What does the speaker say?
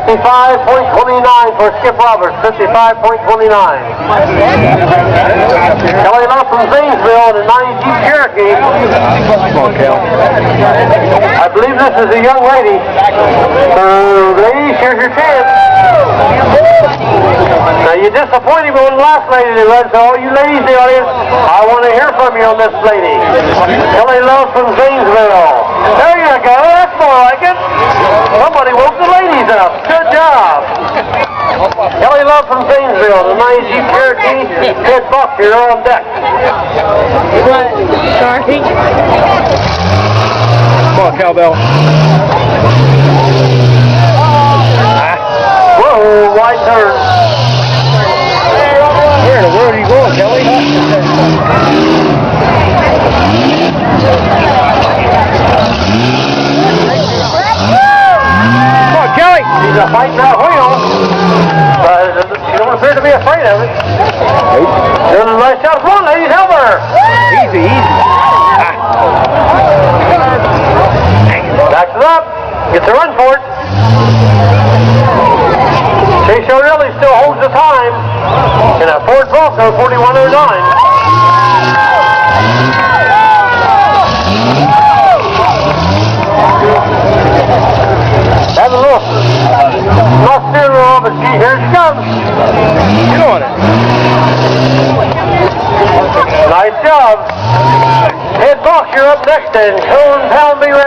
$55.29 for Skip Roberts, 55.29. Kelly Love from Zanesville in a 90 Jeep Cherokee. Come on, Kel. I believe this is a young lady. Ladies, here's your chance. Now, you disappointed me with the last lady that led, so all you ladies in the audience, I want to hear from you on this lady. Kelly Love from Zanesville. There you go. That's more like it. Somebody woke the ladies up. Good job. Kelly Love from Zanesville, the 90 Jeep Cherokee. Ted Buck, you're on deck. Sorry. Come on, cowbell. Whoa, wide turn. Where in the world are you going, Kelly? Come on, Kelly! She's a fighting that wheel. She don't appear to be afraid of it. Doing a nice job. Come on, ladies, help her. Easy, easy. Backs it up. Gets a run for it. Chase O'Reilly still holds the time in a Ford Bronco 4109. Have a little not steering wheel, but here she comes. Get on it. Nice job. Ted Buck, you're up next, and Cone Town be ready.